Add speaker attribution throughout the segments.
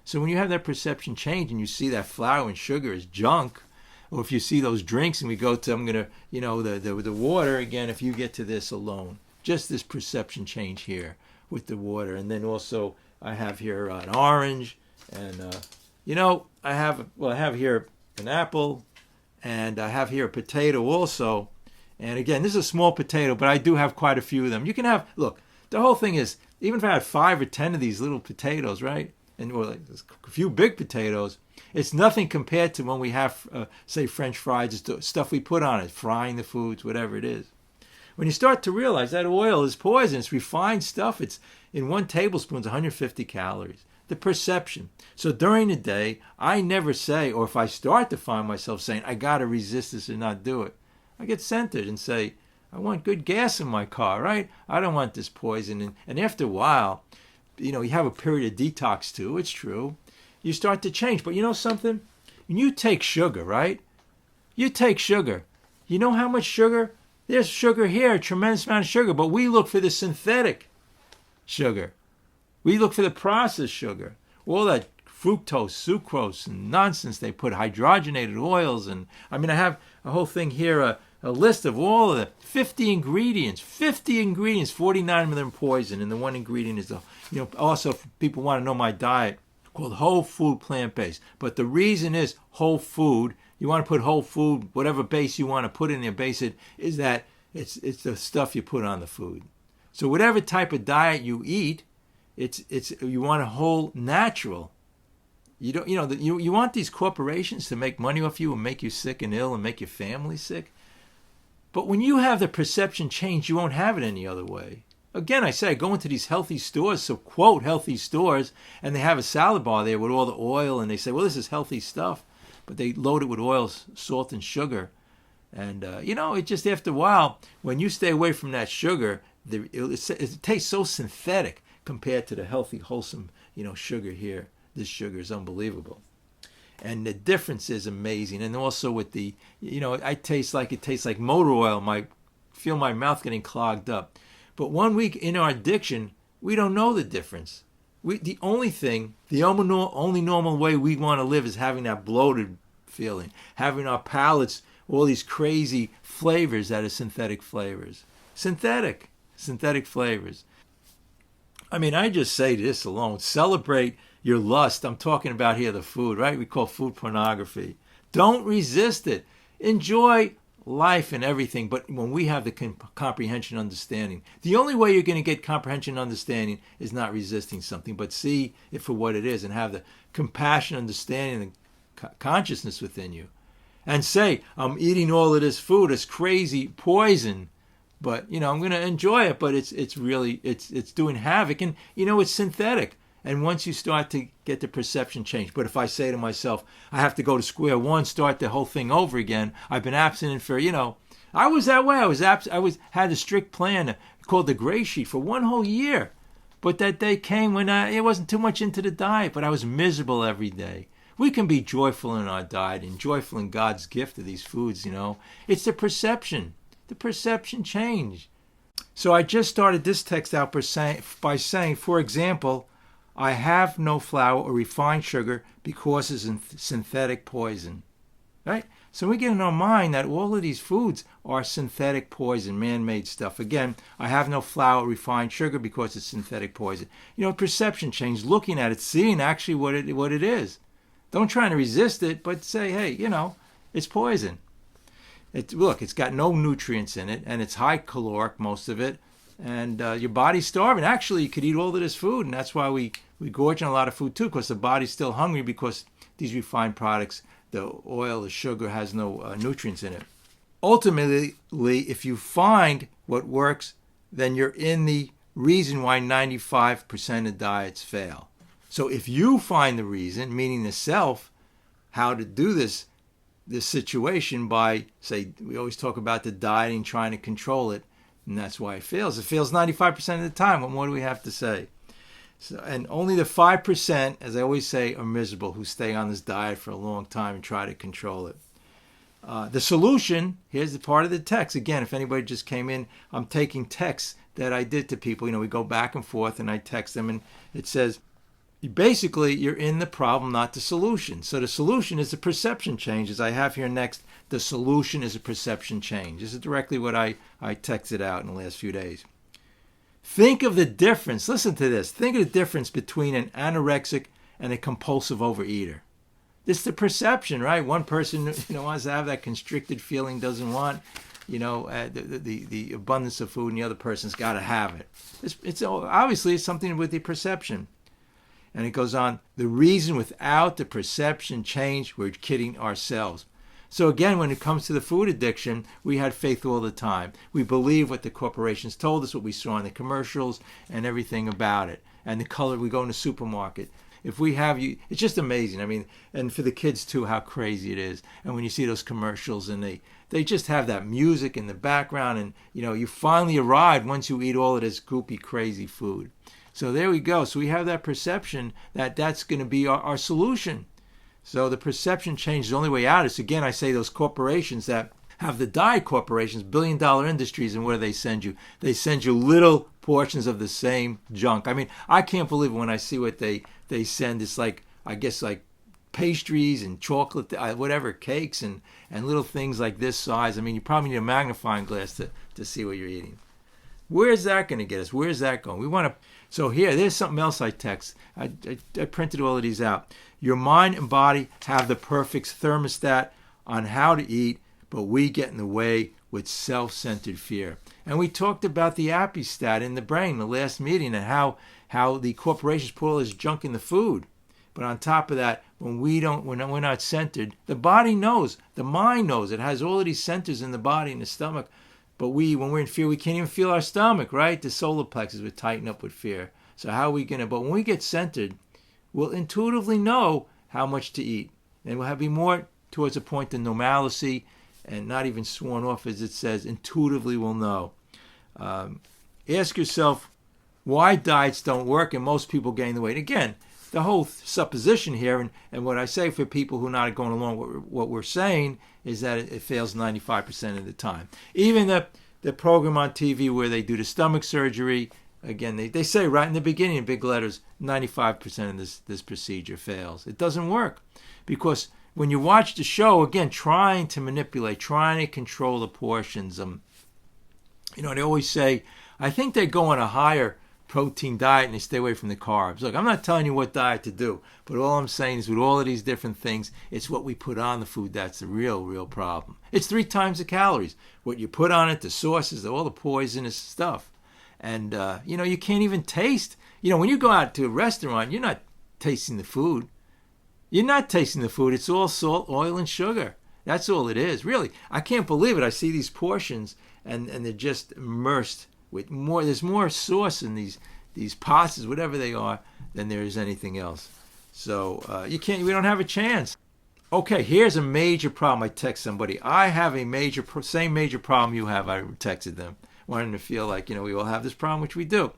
Speaker 1: So when you have that perception change and you see that flour and sugar is junk, or if you see those drinks and we go to, I'm going to, the water, again, if you get to this alone, just this perception change here with the water. And then also I have here an orange and, I have here an apple and I have here a potato also. And again, this is a small potato, but I do have quite a few of them. You can have, look, the whole thing is, even if I had 5 or 10 of these little potatoes, right? Or like a few big potatoes, it's nothing compared to when we have, say, French fries, it's the stuff we put on it, frying the foods, whatever it is. When you start to realize that oil is poison, it's refined stuff, it's in 1 tablespoon, it's 150 calories. The perception. So during the day, I never say, or if I start to find myself saying, I got to resist this and not do it, I get centered and say, I want good gas in my car, right? I don't want this poison. And after a while, you have a period of detox too. It's true. You start to change. But you know something? When you take sugar, right? You take sugar. You know how much sugar? There's sugar here, a tremendous amount of sugar. But we look for the synthetic sugar. We look for the processed sugar. All that fructose, sucrose, and nonsense. They put hydrogenated oils. And I have a whole thing here, a list of all of the 50 ingredients, 49 of them poison, and the one ingredient is also if people want to know my diet, called whole food plant-based. But the reason is whole food, you want to put whole food, whatever base you want to put in there, base it, is that it's the stuff you put on the food. So whatever type of diet you eat, it's you want a whole natural. You don't, you want these corporations to make money off you and make you sick and ill and make your family sick. But when you have the perception change, you won't have it any other way. Again, I say, I go into these healthy stores, so quote healthy stores, and they have a salad bar there with all the oil, and they say, well, this is healthy stuff. But they load it with oil, salt, and sugar. And, it just after a while, when you stay away from that sugar, it tastes so synthetic compared to the healthy, wholesome, sugar here. This sugar is unbelievable. And the difference is amazing. And also with the, it tastes like motor oil. Feel my mouth getting clogged up. But 1 week in our addiction, we don't know the difference. The only normal way we want to live is having that bloated feeling, having our palates, all these crazy flavors that are synthetic flavors. Synthetic flavors. I just say this alone, celebrate your lust. I'm talking about here the food, right? We call food pornography. Don't resist it. Enjoy life and everything, but when we have the comprehension understanding, the only way you're going to get comprehension understanding is not resisting something, but see it for what it is and have the compassion, understanding, and consciousness within you. And say, I'm eating all of this food, it's crazy poison, but I'm going to enjoy it, but it's really doing havoc, and it's synthetic. And once you start to get the perception change, but if I say to myself, I have to go to square one, start the whole thing over again. I've been abstinent for, I was that way. I had a strict plan called the gray sheet for 1 whole year. But that day came when it wasn't too much into the diet, but I was miserable every day. We can be joyful in our diet and joyful in God's gift of these foods, It's the perception change. So I just started this text out by saying, for example, I have no flour or refined sugar because it's synthetic poison, right? So we get in our mind that all of these foods are synthetic poison, man-made stuff. Again, I have no flour or refined sugar because it's synthetic poison. Perception change, looking at it, seeing actually what it is. Don't try to resist it, but say, hey, it's poison. It's got no nutrients in it, and it's high caloric, most of it, and your body's starving. Actually, you could eat all of this food, and that's why we gorge on a lot of food too, because the body's still hungry because these refined products, the oil, the sugar, has no nutrients in it. Ultimately, if you find what works, then you're in the reason why 95% of diets fail. So if you find the reason, meaning the self, how to do this situation by, say, we always talk about the dieting, trying to control it, and that's why it fails. It fails 95% of the time. What more do we have to say? So, and only the 5%, as I always say, are miserable who stay on this diet for a long time and try to control it. The solution, here's the part of the text. Again, if anybody just came in, I'm taking texts that I did to people. We go back and forth and I text them, and it says, basically you're in the problem, not the solution. So the solution is the perception change, as I have here next. The solution is a perception change. This is directly what I texted out in the last few days. Think of the difference. Listen to this. Think of the difference between an anorexic and a compulsive overeater. It's the perception, right? One person wants to have that constricted feeling, doesn't want the abundance of food, and the other person's got to have it. It's obviously something with the perception. And it goes on, the reason without the perception change, we're kidding ourselves. So again, when it comes to the food addiction, we had faith all the time. We believe what the corporations told us, what we saw in the commercials, and everything about it. And the color, we go in the supermarket. If we have you, it's just amazing. I mean, and for the kids too, how crazy it is. And when you see those commercials and they just have that music in the background, and you finally arrive once you eat all of this goopy, crazy food. So there we go. So we have that perception that that's going to be our solution. So the perception change is the only way out. Is, again, I say those corporations that have the diet corporations, billion-dollar industries, and what do they send you? They send you little portions of the same junk. I mean, I can't believe it when I see what they send. It's like, I guess, like pastries and chocolate, whatever, cakes and little things like this size. I mean, you probably need a magnifying glass to see what you're eating. Where's that going to get us? Where's that going? We want to. So here, there's something else I text. I printed all of these out. Your mind and body have the perfect thermostat on how to eat, but we get in the way with self-centered fear. And we talked about the appy-stat in the brain, the last meeting, and how the corporations put all this junk in the food. But on top of that, when we're not centered, the body knows, the mind knows. It has all of these centers in the body and the stomach. But when we're in fear, we can't even feel our stomach, right? The solar plexus would tighten up with fear. So how are we going to? But when we get centered, we'll intuitively know how much to eat. And we'll be more towards a point of normalcy and not even sworn off, as it says. Intuitively we'll know. Ask yourself why diets don't work and most people gain the weight. Again, the whole supposition here, and what I say for people who are not going along with what we're saying, is that it fails 95% of the time. Even the program on TV where they do the stomach surgery, again, they say right in the beginning in big letters, 95% of this procedure fails. It doesn't work because when you watch the show, again, trying to manipulate, trying to control the portions, they always say, I think they go on a higher protein diet and they stay away from the carbs. Look, I'm not telling you what diet to do, but all I'm saying is with all of these different things, it's what we put on the food that's the real problem. It's 3 times the calories. What you put on it, the sauces, all the poisonous stuff. And, you can't even taste. When you go out to a restaurant, you're not tasting the food. You're not tasting the food. It's all salt, oil, and sugar. That's all it is. Really, I can't believe it. I see these portions, and they're just immersed with more. There's more sauce in these pastas, whatever they are, than there is anything else. So we don't have a chance. Okay, here's a major problem. I text somebody. I have a same major problem you have. I texted them. Wanting to feel like, we all have this problem, which we do.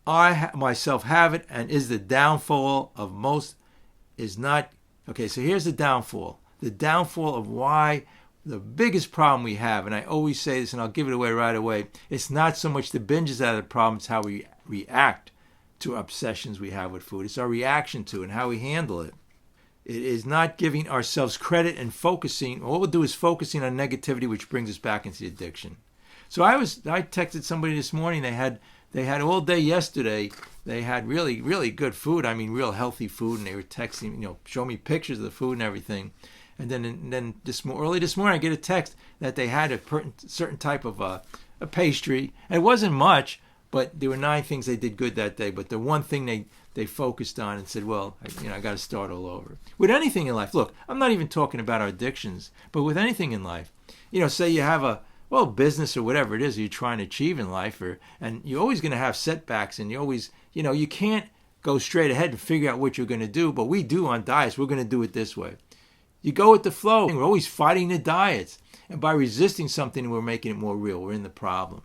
Speaker 1: I myself have it, and is the downfall of most is not. Okay, so here's the downfall. The downfall of why the biggest problem we have, and I always say this, and I'll give it away right away, it's not so much the binges that are the problem, it's how we react to obsessions we have with food. It's our reaction to it and how we handle it. It is not giving ourselves credit and focusing. All we'll do is focusing on negativity, which brings us back into the addiction. So I texted somebody this morning. They had all day yesterday. They had really, really good food. I mean, real healthy food, and they were texting, show me pictures of the food and everything. And then early this morning, I get a text that they had a certain type of a pastry. And it wasn't much, but there were 9 things they did good that day. But the one thing they focused on and said, well, I got to start all over. With anything in life, look, I'm not even talking about our addictions, but with anything in life, say you have a business or whatever it is you're trying to achieve in life, and you're always going to have setbacks, and you always, you can't go straight ahead and figure out what you're going to do, but we do on diets. We're going to do it this way. You go with the flow. We're always fighting the diets, and by resisting something, we're making it more real. We're in the problem.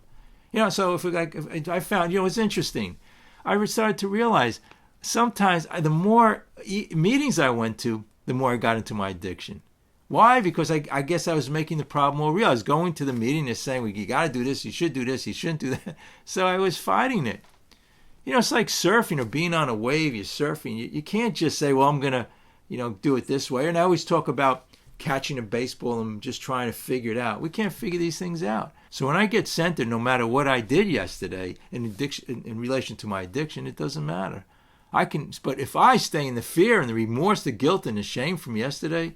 Speaker 1: So if I found, it's interesting. I started to realize sometimes the more meetings I went to, the more I got into my addiction. Why? Because I guess I was making the problem more real. I was going to the meeting and saying, well, you got to do this, you should do this, you shouldn't do that. So I was fighting it. It's like surfing or being on a wave. You're surfing. You can't just say, well, I'm going to, do it this way. And I always talk about catching a baseball and just trying to figure it out. We can't figure these things out. So when I get centered, no matter what I did yesterday in relation to my addiction, it doesn't matter. But if I stay in the fear and the remorse, the guilt and the shame from yesterday,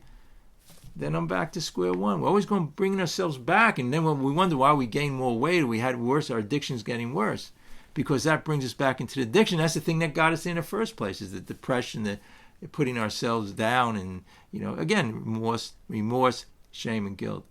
Speaker 1: then I'm back to square one. We're always going to bring ourselves back. And then when we wonder why we gain more weight or we had worse, our addiction's getting worse. Because that brings us back into the addiction. That's the thing that got us in the first place, is the depression, the putting ourselves down, and again, remorse, shame, and guilt.